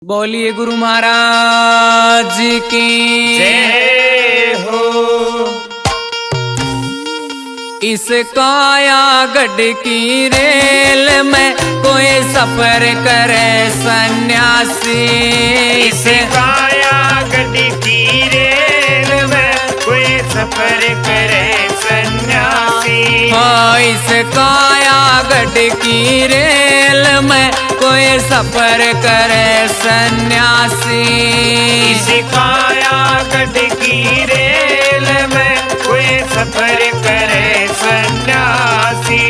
बोलिए गुरु महाराज की जय हो। इस कायागढ़ की रेल में कोई सफर करे सन्यासी। इस कायागढ़ की रेल में कोई सफर करे सन्यासी। हाँ, इस कायागढ़ की रेल में कोई सफर करे सन्यासी। इस कायागढ़ की रेल में कोई सफर करे सन्यासी।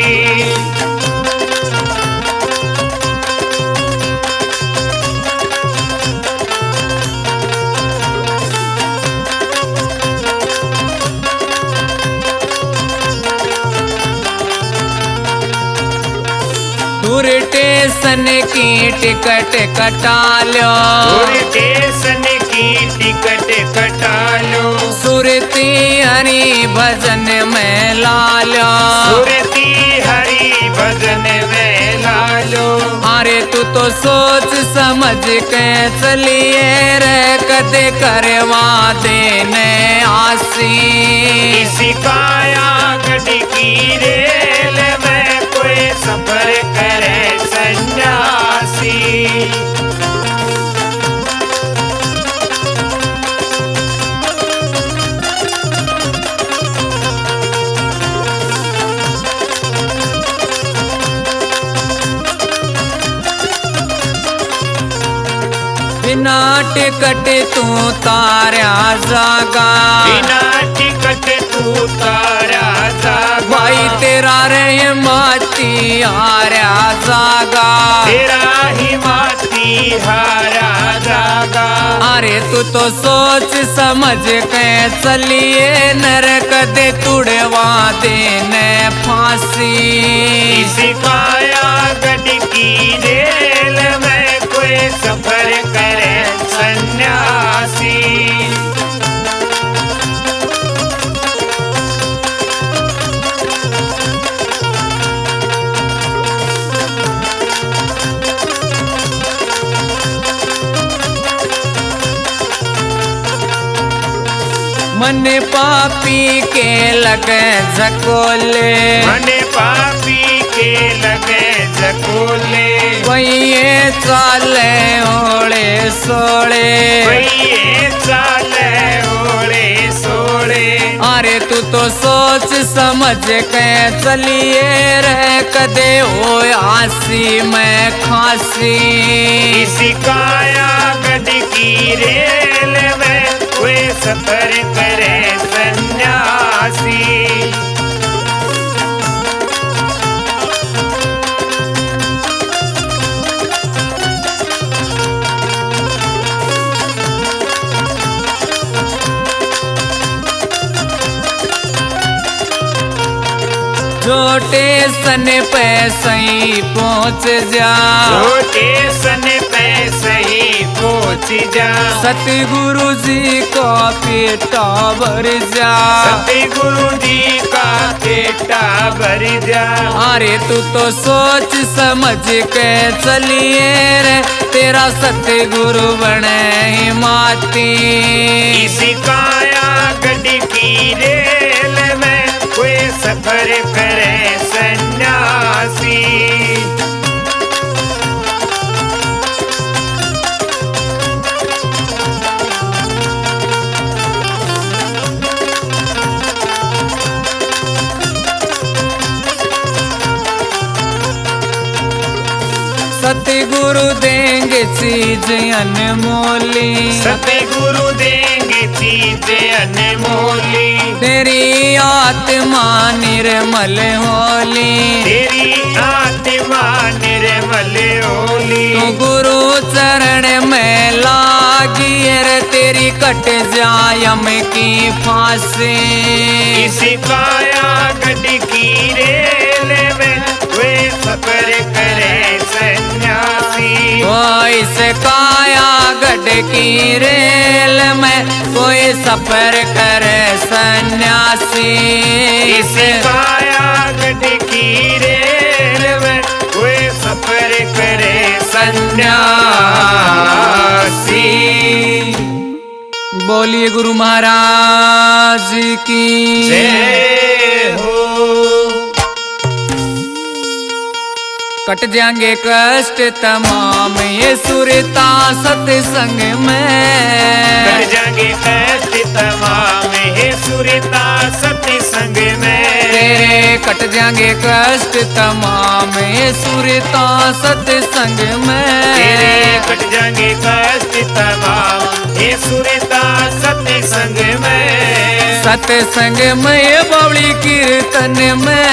दूर स्टेशन की टिकट कटा लो। स्टेशन की टिकट कटा लो। सुरती हरि भजन में ला लो। सुरती हरि भजन में ला लो। अरे तू तो सोच समझ के चलिए रे कदे करवा देने आसी। इसी कायागढ़ की रेल में कोई सफर करे सन्यासी। बिना टिकट तू तारा जागा। बिना टिकट तू तारा जागा। भाई तेरा रे माती हारा जागा। तेरा ही माती हारा जागा। अरे तू तो सोच समझ के चलिए नरक दे तुड़वा देने फांसी। इस कायागढ़ की रेल में कोई सफर करे सन्यासी। मन पापी के लगे झकोले। मन पापी के लगे झकोले। वही चाले ओले सोले। वही चाले ओले सोले। अरे तू तो सोच समझ के चलिए रे कदे हो आसी में खासी। इसी कायागढ़ की रेल में कोई सफर करे सन्यासी। छोटे सन पे सही पहुँच जा। छोटे सन पे सही पहुँच जा। सतगुरु जी को पेटा भर जा। सतगुरु जी का पेटा भर जा। अरे तू तो सोच समझ के चलिए रे तेरा सतगुरु बने ही माती। इसी कायागढ़ की रेल में कोई सफर करे सन्यासी। सतगुरु देंगे चीज अनमोली। सतगुरु देंगे चीज अनमोली। तेरी आत्मा निर्मल होली। तेरी आत्मा निर्मल होली। तू गुरु चरण में लागी रे तेरी कट जाय यम की फांसी। इसी कायागढ़ की रेल में कोई सफर करे सन्यासी। ओ इस कायागढ़ की रेल में कोई सफर करे सन्यासी। इस कायागढ़ की रेल में कोई सफर करे सन्यासी। बोलिए गुरु महाराज की जय हो। कट जाएंगे कष्ट तमाम ये सुरता सत्संग में। कट जाएंगे कष्ट तमाम हे सुरता सत्संग में। तेरे कट जाएंगे कष्ट तमाम ये सुरता सत्संग में। तेरे कट जाएंगे कष्ट तमाम हे सुरता सत्संग में। सत्संग में बावली कीर्तन में।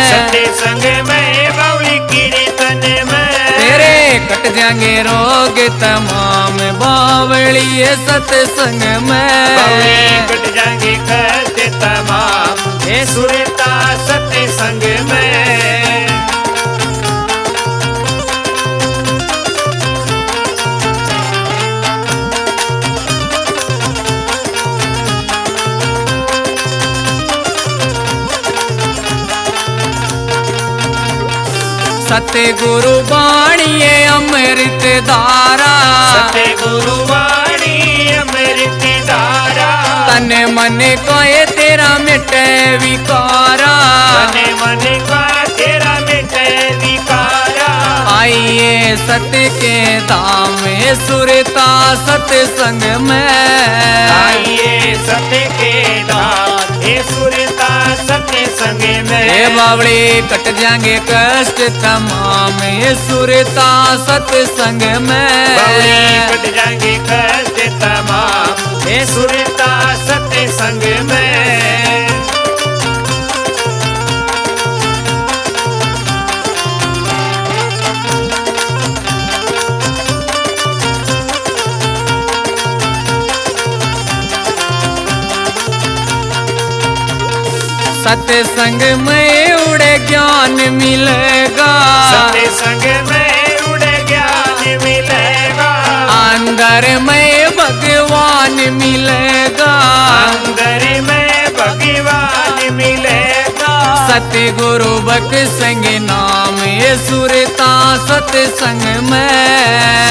सत्संग में बावली कीर्तन में। तेरे कट जाएंगे रोग तमाम बावली सत्संग में। बावली कट जाएंगे कष्ट तमाम हे सुरता सत्संग में। सतगुरु बाणीए अमृत धारा। सतगुरु वाणी अमृत धारा। तन मन कोए तेरा मिटे विकारा। तन मन का तेरा मिटे विकारा। आइए सत्य के धाम सुरता सत्संग में। आइए सत्य के धाम हे सुरता सत्संग में। हे बावड़ी कट जाएंगे कष्ट तमाम ये सुरता सत्संग में। बावली कट जाएंगे कष्ट तमाम हे सुरता सत्संग में। सत्संग में उड़े ज्ञान मिलेगा। सत्संग में उड़े ज्ञान मिलेगा। अंदर में भगवान मिलेगा। अंदर में भगवान मिलेगा। सतगुरु बख्शेंगे नाम ये सुरता सत्संग में।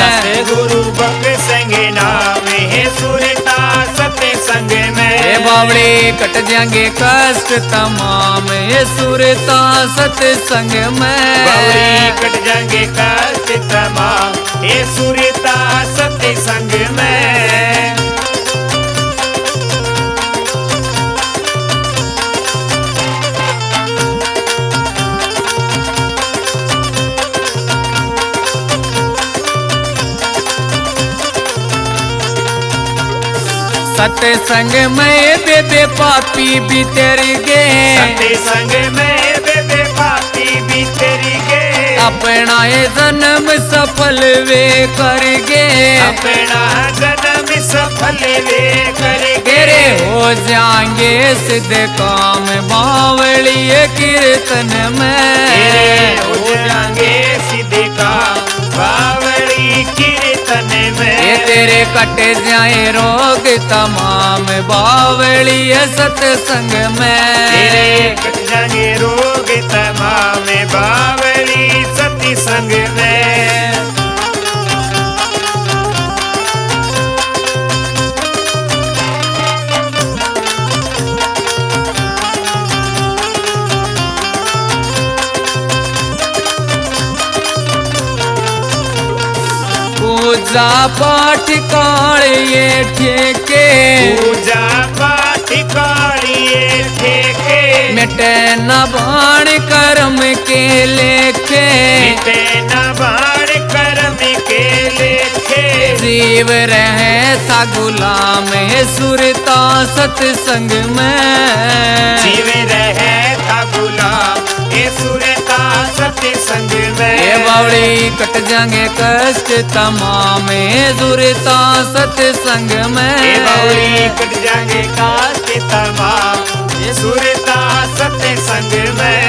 सतगुरु बख्शेंगे नाम हे सुरता सत्संग में। हे बावड़ी कट जाएंगे कष्ट तमाम ये सुरता सत्संग में। बावली कट जाएंगे कष्ट तमाम हे सुरता सत्संग में। सत्संग में बेबे पापी बितर गए। सत्संग में बेबे पापी बितर गए। अपना ये जन्म सफल वे कर गए। अपना जन्म सफल वे कर तेरे गए। हो जाएंगे सिद्ध काम बावली कीर्तन में। तेरे हो जाएंगे सिद्ध काम बावली कीर्तन में। ये तेरे कट जाए रोग तमाम बावली सत्संग में। तेरे कट जाएंगे रोग तमाम बावली सत्संग में। पूजा पाठ काल ये ठेके। पूजा पाठ कालिए ठेके। मिटे न बाण कर्म के लेखे। मिटे न बाण कर्म के लेखे। जीव रहे था गुलाम सुरता सत्संग में। जीव रहे था गुलाम हे सुरता सत्संग में। ये बावड़ी कट जाएंगे कष्ट तमाम सुरता सत्संग में। हे बावड़ी कट जाएंगे कष्ट तमाम हे सुरता सत्संग में।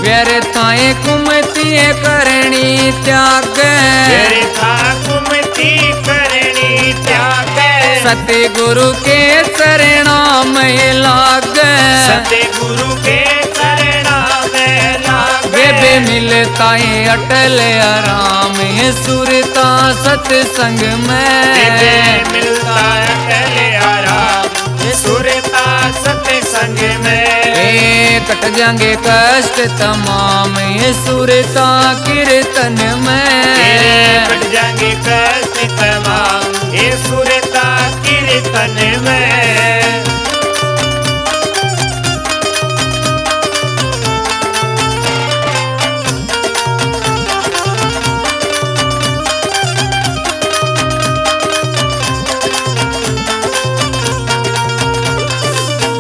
व्यर्थाएं कुमतिए करनी त्याग। व्यर्था कुमति करनी त्याग। सतगुरु के चरणों में लागे, सतगुरु के चरणों में लागे। बेबे मिलता है अटल आराम है सुरता सत्संग में, बेबे मिलता अटल आराम ये सुरता सत्संग में। कट जाएंगे कष्ट तमाम ये सुरता कीर्तन में, कट जाएंगे कष्ट तमाम ये सुरता कीर्तन में।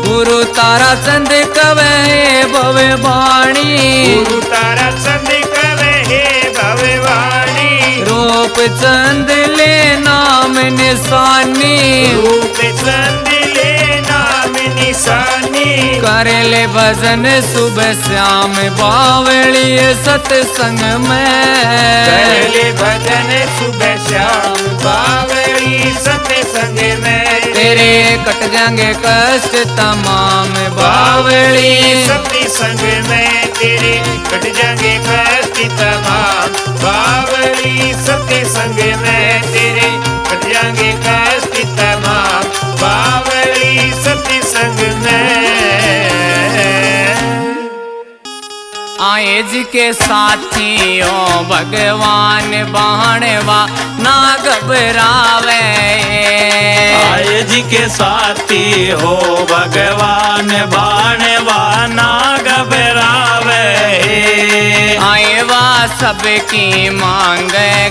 गुरु तारा चंद कवे भवे वाणी, गुरु तारा चंद कवे हे भवे वाणी। रूप चंद ले नाम निशानी, रूप चंद ले नाम निशानी। करे ले भजन सुबह श्याम बावली सत्संग में, करे ले भजन सुबह शाम बावली सत्संग में। तेरे कट जाएंगे कष्ट तमाम बावली सत्संग में। तेरे कट जाएंगे कष्ट तमाम बावली सत्संग में। तेरे कट जाएंगे कष्ट तमाम बावली सत्संग में। आए जी के साथियों भगवान बाणवा ना घबरावे, आए जी के साथी हो भगवान बाणवा ना घबरावे। आए वा सबकी मांग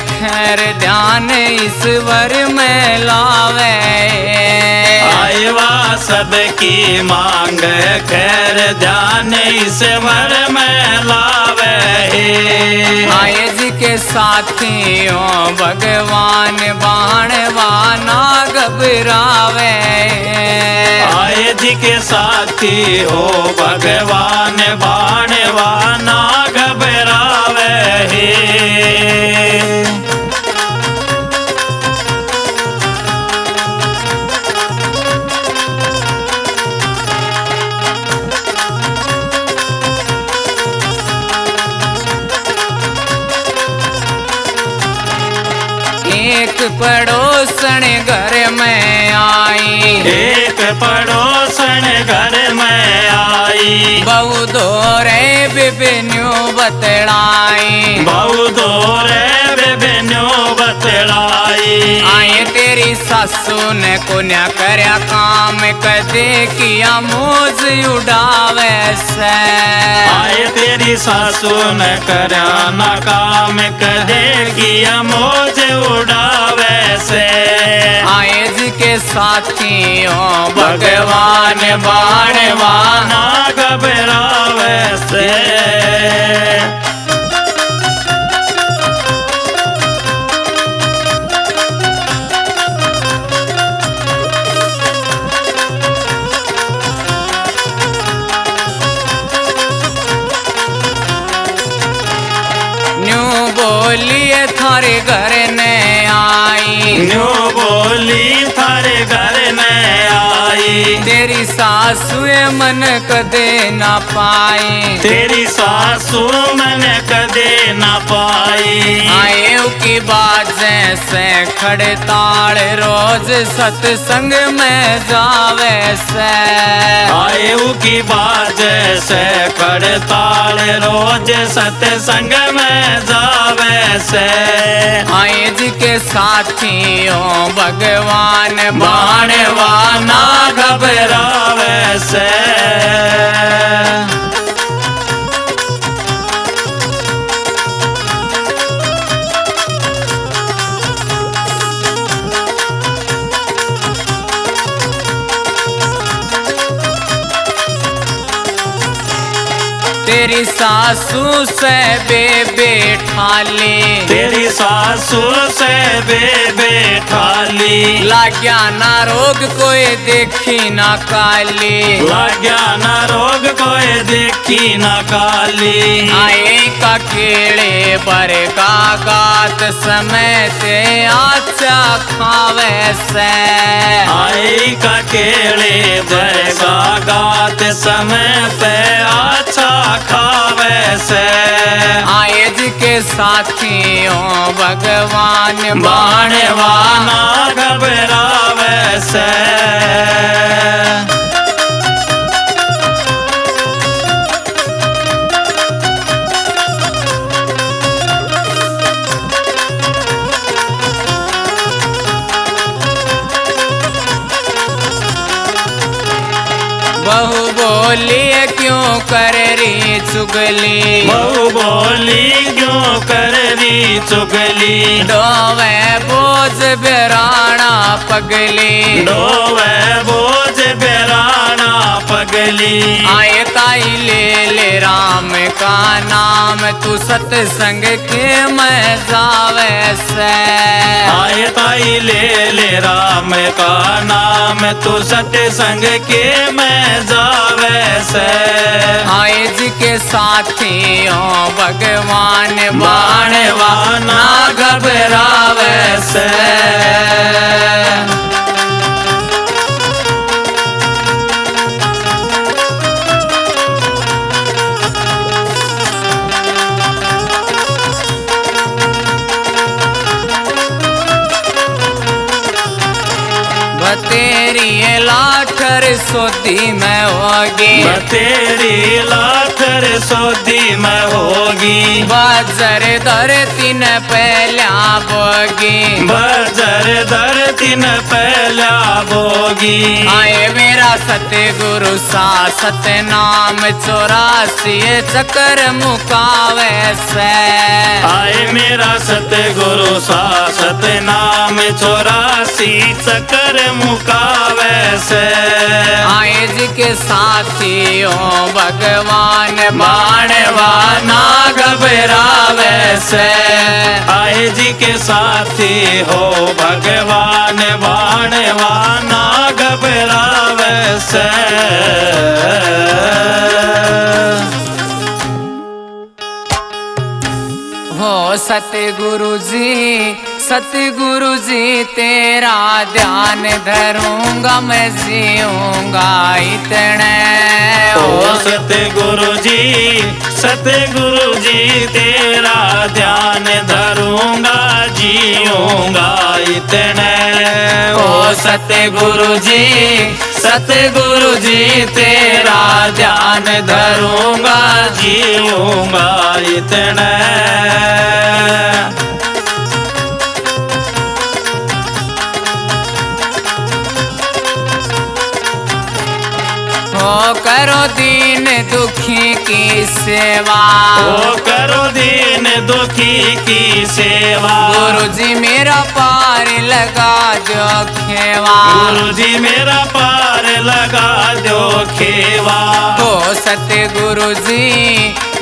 खैर ध्यान ईश्वर में लावे, आए वा सबकी मांग खैर ध्यान ईश्वर में लावे। आए जी के साथियों भगवान बाणवा ना घबरावे, आए जी के साथी हो भगवान बाणवा ना घबरावे। एक पड़ोसन घर में आई, एक पड़ोसन घर में आई। बहु दोरे बिबिन्यू बतड़ाई, बहु दोरे बिबिन्यू बतलाई। आए तेरी सासू ने कुन्या करया काम कदे किया मौज उड़ावे से, आए तेरी सासू ने करया ना काम कदे किया मौज उड़ावे से। आए जी के साथियों भगवान बाणवा ना घबरावे से। न्यू बोलिए थारे घर ने आई, न्यू बोली थारे घर में आई। तेरी सासुए मन कदे ना पाई, तेरी सासू मैंने कदे ना पाई। आए की बाजे से खड़े ताड़ रोज सत्संग में जावे से, आए की बाज से खड़ताल रोज सत्संग में जावे से। आए जी के साथियों भगवान बाणवा ना घबरावे से। तेरी सासू से बेठाली, तेरी सासू से बेठाली, लाग्या ना रोग कोई देखी ना काली, लाग्या ना रोग कोई देखी ना काली। आए का केड़े बर का गात समय ते आचा खावे से, आई का केड़े बरगा गात समय पे अच्छा खावे से। आए जी के साथियों भगवान बाणवाना घबरावे से। बहु बोली क्यों कर रही चुगली, बहु बोली क्यों कर रही चुगली, डोवे बोझ बेराना पगली, डोवे बोझ बेराना पगली। आए ताई ले राम का नाम तू सत्संग के मैं जावे से, आए ताई ले राम का नाम तू सत्संग के मैं जावे से। आए जी के साथियों भगवान बाणवाना घबरावे से। तेरी लाठर सोदी में होगी, तेरी लाठर सोदी में होगी, बाजर दर तीन पहला बोगी, बाजर दर तीन पहला बोगी। आए मेरा सतगुरु सा सतनाम 84 चक्र मुकावे से, आए मेरा सतगुरु सा सतनाम 84 चक्र मुकावे से। आए जी के साथियों भगवान बाणवाना घबरावे से, आए जी के साथी हो भगवान बाणवाना घबरावे से। हो सतगुरु जी तेरा ध्यान धरूंगा मैं जीऊंगा इतने। ओ सतगुरु जी तेरा ध्यान धरूंगा जीऊंगा इतने। ओ सतगुरु जी तेरा ध्यान धरूंगा जीऊंगा इतने। हो करो दीन दुखी की सेवा, ओ करो दीन दुखी की सेवा। गुरु जी मेरा पार लगा जो खेवा, गुरु जी मेरा पार लगा दो खेवा। हो सतगुरु जी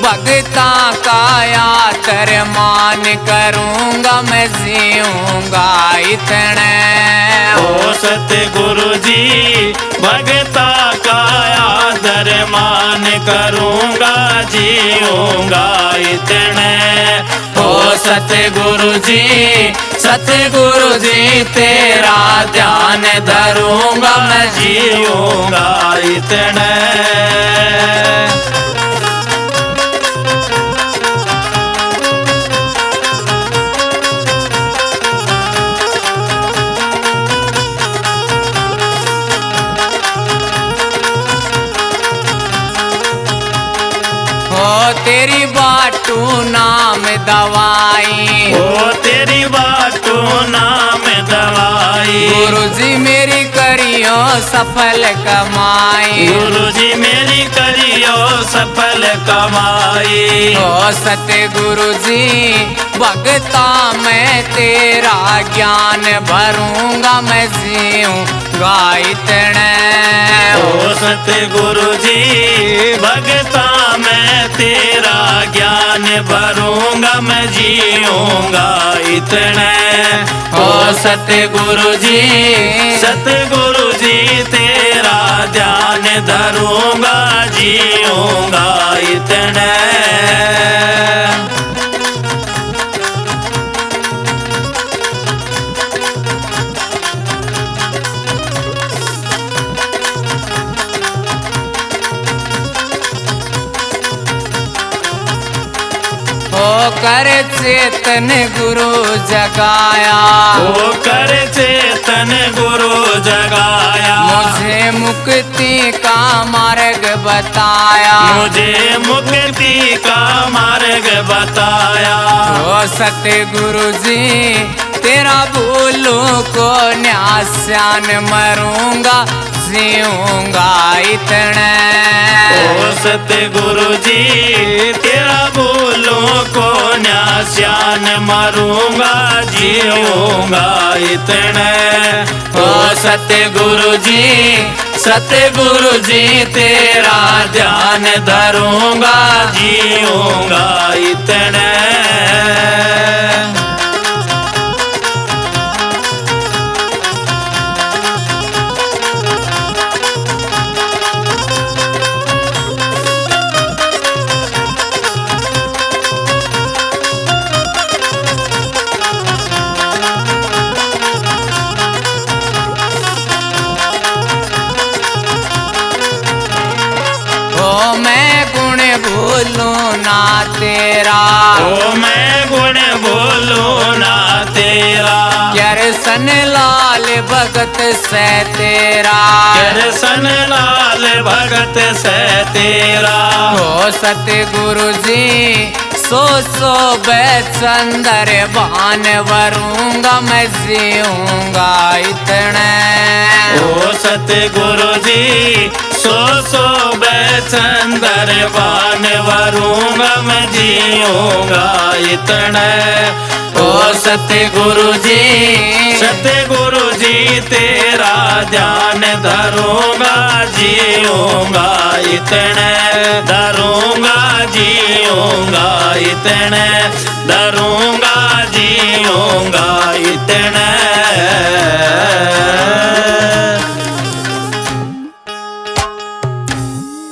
भगता का आदर मान करूंगा मैं जीऊंगा इतने। ओ सतगुरु जी भगता का आदर मान करूंगा जीऊंगा इतने। ओ सतगुरु जी तेरा ध्यान धरूंगा मैं जीऊंगा इतने। तेरी बाटू नाम दवाई, ओ तेरी बाटू नाम दवाई। गुरु जी मेरी करियो सफल कमाई, गुरु जी मेरी करियो सफल कमाई। ओ सतगुरु जी भगता मैं तेरा ज्ञान भरूंगा मैं जीऊंगा इतने। ओ सतगुरु जी भगता मैं तेरा ज्ञान भरूंगा मैं जीऊंगा इतने। ओ सतगुरु जी तेरा ध्यान धरूंगा जीऊंगा इतने। होकर चेतन गुरु जगाया, होकर चेतन गुरु जगाया, मुझे मुक्ति का मार्ग बताया, मुझे मुक्ति का मार्ग बताया। ओ सतगुरु जी तेरा भूलों को न्यास्यान मरूंगा जीऊंगा इतने। ओ सतगुरु जी तेरा भूलों को न्यास्यान मरूंगा जीऊंगा इतने। ओ सतगुरु जी तेरा ध्यान धरूंगा जीऊंगा इतने। भूलूं ना तेरा, ओ मैं गुण बोलूं ना तेरा। करसन लाल भगत से तेरा, करसन लाल भगत से तेरा। ओ सतगुरु जी सो बेचंदर भान वरूंगा मैं जीऊंगा इतने। ओ सतगुरु जी सो बेचंदर भान वरूंगा मैं जीऊंगा इतने। ओ सतगुरु जी तेरा ध्यान धरूंगा जीऊंगा इतने। धरूंगा जीऊंगा इतने, धरूंगा जीऊंगा इतने।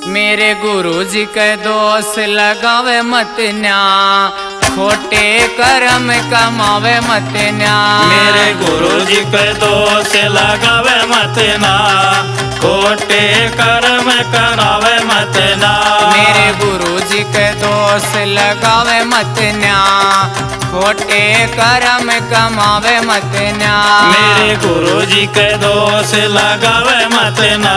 मेरे गुरु जी के दोष लगावे मत न्या, खोटे कर्म कमावे मत न्या। मेरे गुरु जी के दोष लगावे मत ना, खोटे कर्म करावे मत ना। मेरे गुरु जी के दोष लगावे मत न्या, खोटे कर्म कमावे मत न्या। मेरे गुरु जी के दोष लगावे मत ना,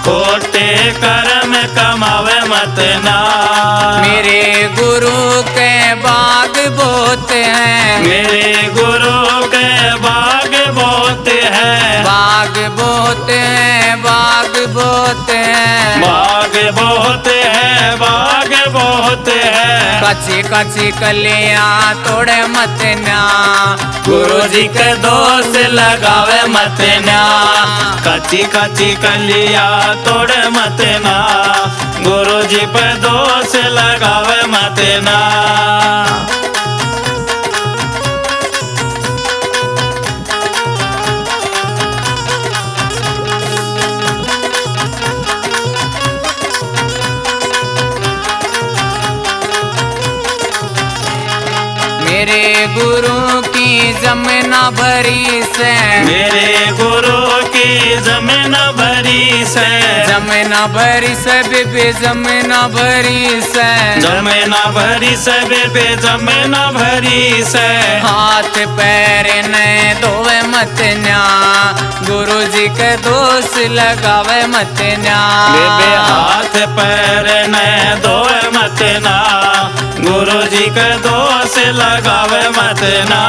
खोटे कर्म कमावे मत ना। मेरे गुरु के बाग बहुत हैं, मेरे गुरु के बाग बहुत है। बाग बहुत हैं, बाग बहुत हैं, बाग बहुत है, बाग बहुत है। कच्ची कच्ची कलियां तोड़े मत न्या, गुरु जी के दोष लगावे मत ना। कच्ची कच्ची कलिया तोड़े मत ना, गुरु जी पे दोष लगावे मत ना। मेरे गुरु की जमीन भरी से, मेरे गुरु की जमीन भरी से। जमीन भरी से बेबे जमीन भरी से, जमीन भरी से बेबे जमीन भरी से। हाथ पैर ने धोवे मत न्या, गुरु जी के दोष लगावे मत न्या। बेबे हाथ पैर ने धोए मत ना, गुरु जी के दोष लगावे मत ना।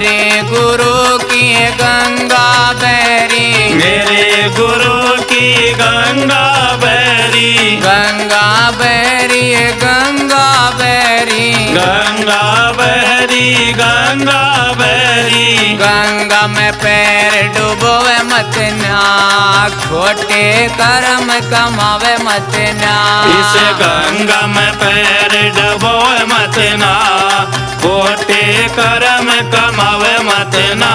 मेरे गुरु की गंगा बैरी, मेरे गुरु की गंगा बैरी, गंगा बैरी गंगा बैरी, गंगा बहरी, गंगा बहरी। गंगा में पैर डुबोवे मत ना, खोटे कर्म कमावे मत ना। इस गंगा में पैर डबोए मत ना, खोटे कर्म कमावे मत ना।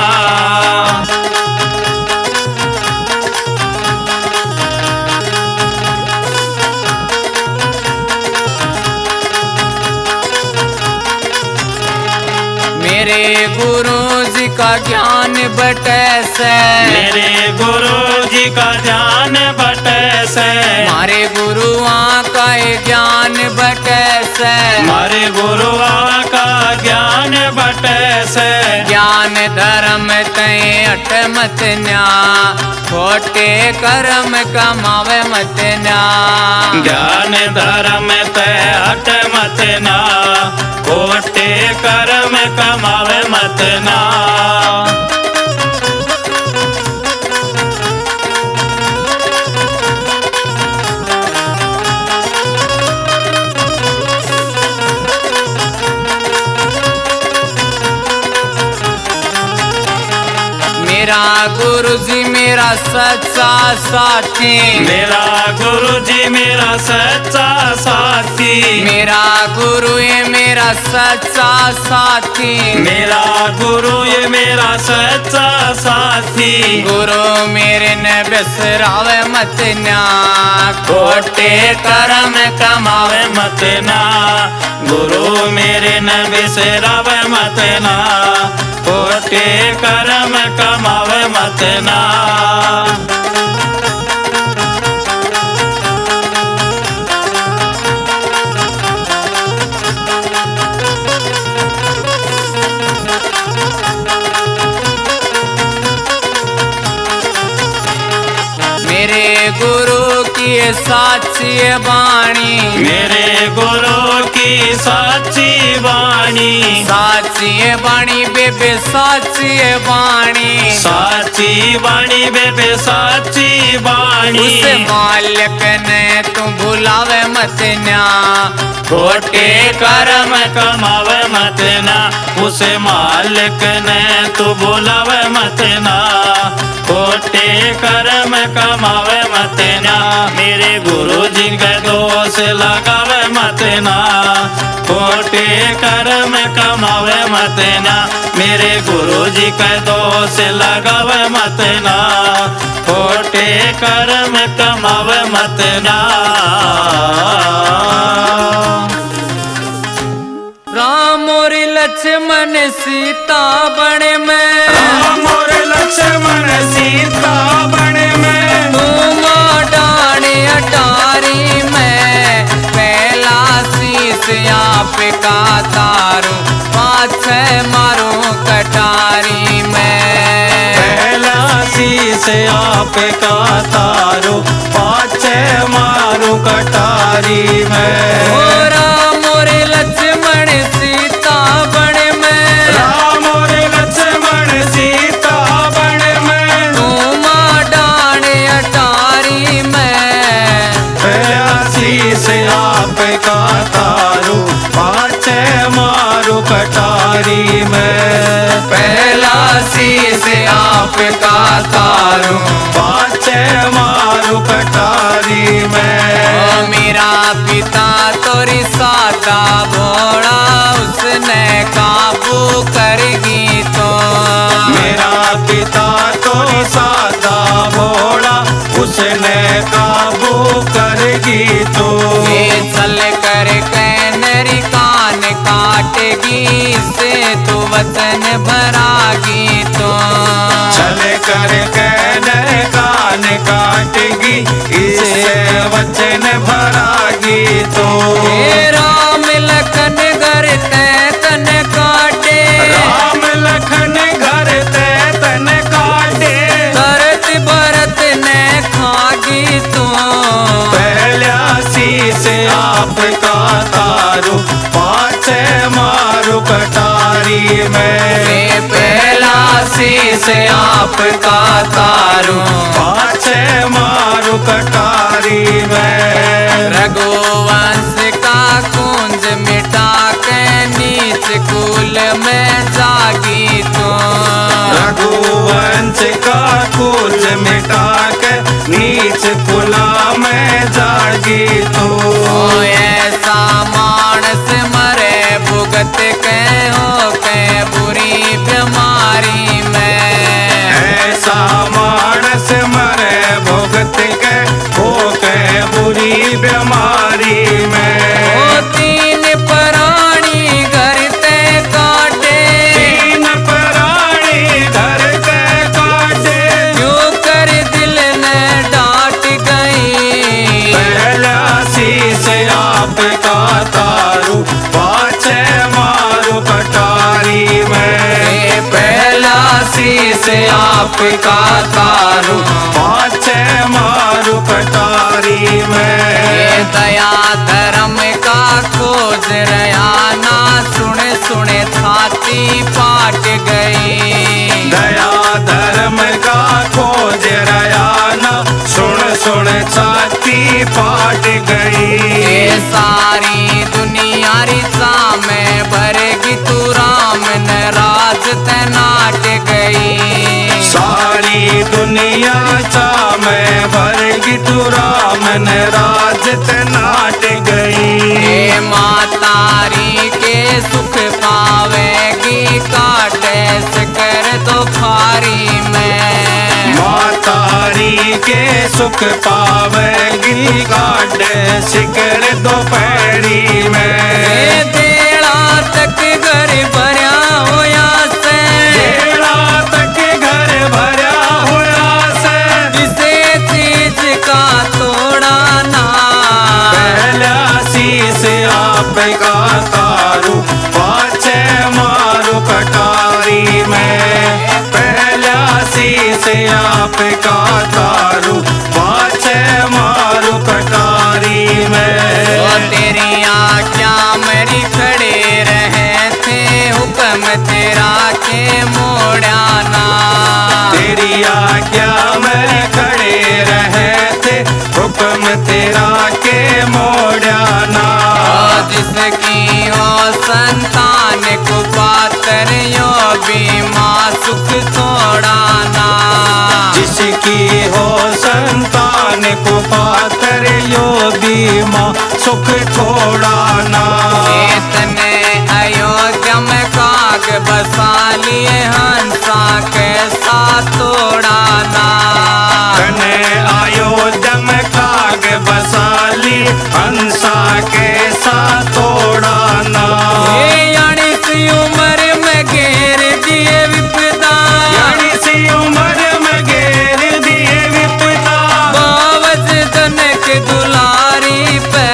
मेरे गुरु जी का ज्ञान बटे से, मेरे गुरु जी का ज्ञान बटे से, मारे गुरुआ का ज्ञान बटे से, मारे गुरुआ का ज्ञान बटे से। ज्ञान धर्म तय अट मत न्या, खोटे कर्म कमावे मत ना। ज्ञान धर्म तय हट मत ना, खोटे कर्म कमावे मत ना। मेरा गुरु जी मेरा सच्चा साथी, मेरा गुरु जी मेरा सच्चा साथी, मेरा गुरु ये मेरा सच्चा साथी, मेरा गुरु ये मेरा सच्चा साथी। गुरु मेरे ने बिसरावे मत ना, खोटे कर्म कमावे मत ना, गुरु मेरे न बिसरावे मत ना, खोटे कर्म कमावे मत ना। मेरे गुरु की साची वाणी, मेरे गुरु की साची वाणी, साची वाणी बेबे साची वाणी, साची वाणी बेबे साची वाणी। उस मालिक ने तू भुलावे मत ना, खोटे कर्म कमावे मत ना, उस मालिक ने तू बुलावे मत ना, खोटे कर्म कमावे मत ना। मेरे गुरु जी के दोष लगावे मत ना, खोटे कर्म कमावे मत ना। मेरे गुरु जी के दोष लगावे मत ना, खोटे कर्म कमावे मत ना। राम और लक्ष्मण सीता बण में, राम और लक्ष्मण सीता बण में, तुम डाणे अटारी में, पहला शीश आप का तारू, पाछे मारो कटारी में। पहला शीश आप का तारो, पाछे मारो कटारी में। ओ राम और लक्ष्मण सीता बण में, राम और लक्ष्मण सीता बण में, तुम डाणे अटारी में। पहला शीश आप का तारो, पाछे मारो कटारी में। पहला शीश आप का तारू, पाछे मारो कटारी में। ओ मेरा पिता तोरी सादा भोला, उसने काबू करगी तो। मेरा पिता तो सादा भोला, उसने काबू करेगी तो। ये चल कर कैनरी कान काटेगी, से तू वचन भरागी तो। चल कर कैनर कान काटेगी, इसे वचन भरागी तो। हे राम लखन घर तन काटे, राम लखन घर ते तन काटे, करत भरत ने खागी तो। पहला शीश आप का तारू, पाछे मारू कटारी में। पहला शीश आपका तारू पाछे मारू कटारी में। रघुवंश का कुंज मिटा के नीच कुल में जागी तो रघुवंश का कुल मिटा के नीच कुला में जागी तू। ऐसा मानस मरे भुगत के हो के बुरी बीमारी में। ऐसा मानस मरे भुगत के हो के बुरी बीमारी में। ओ तीन प्राणी घर ते काटे, तीन प्राणी घर के काटे, क्यों कर दिल ने डांट गई। पहला शीश आपका तारू पाछे मारू कटारी में। पहला शीश आपका तारू पाछे मारू कटारी में। ये दया धर्म का खोज रया ना सुन सुने छाती पाट गई। दया धर्म का खोज रया ना सुन सुन छाती पाट गई। ये सारी दुनिया रिसा में भरेगी तू राम न राज तनाट गई। सारी दुनिया चा में भरगी तू राम न राज नाट गई। ये मातारी के सुख पावेगी काटे से कर दो खारी में। मातारी के सुख पावेगी काटे शिकर दोपहरी में। देड़ा तक घर भरया होया से, देड़ा तक घर भरा होया से, किसे चीज का तोड़ा ना। पहला शीश आपका तारू पाछे मारू कटारी में। पहला शीश आपका तारू पाछे मारू कटारी में। ओ तेरी आज्ञा मेरी खड़े रहे थे, हुक्म तेरा के मोड़ा ना। तेरी आज्ञा में खड़े रहे थे, हुक्म तेरा के मोड़ाना। जिसकी हो संतान को पात्र यो बीमा सुख छोड़ाना। जिसकी हो संतान को पात्र यो बीमा सुख छोड़ाना। इतने अयोध्या में काग बसा लिए हंसा के साथ तोड़ाना। कने अयोध्या में काग बसा ली हंसा के साथ तोड़ाना। यानी सी उम्र में घेर दिए विपदा, यानी सी उम्र में घेर दिए विपदा। बावज जनक दुलारी पे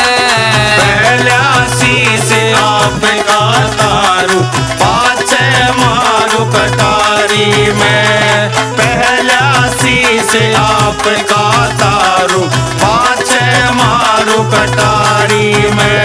पहला शीश आपका तारू पाछे मारू कटारी में। पहला शीश आपका तारू पाछे मारू कटारी में।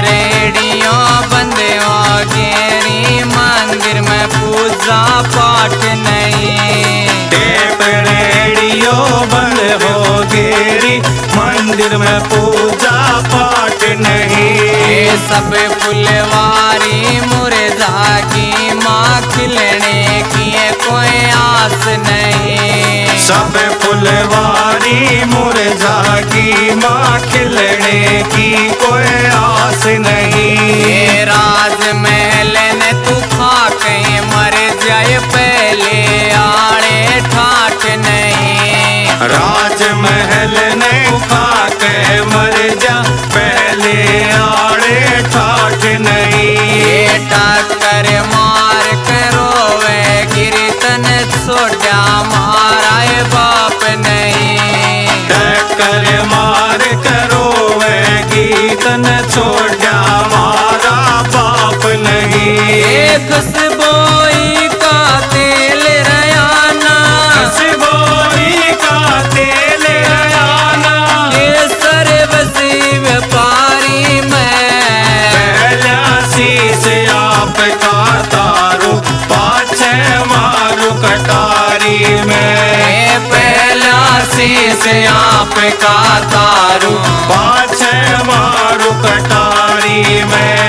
रेडियो बंद हो गेरी मंदिर में पूजा पाठ नहीं। टेप रेडियो बंद हो गेरी मंदिर में पूजा पाठ नहीं। ये सब फुलवारी मुरझा की माँ खिलने की कोई आस नहीं। सब फुलवारी मुरझा की माँ खिलने की कोई आस नहीं। ये राजमहल ने तू खा के मर जाए पहले आड़े ठाठ नहीं। राजमहल ने खा के मर जा पहले आड़े ठाठ नहीं। ये टक्कर मार करोवे गिरतन छोड़ा मारा ये बाप नहीं। टक्कर मार करो वे गीतन छोड़ जा मारा से आप का तारू पाछे मारू कटारी में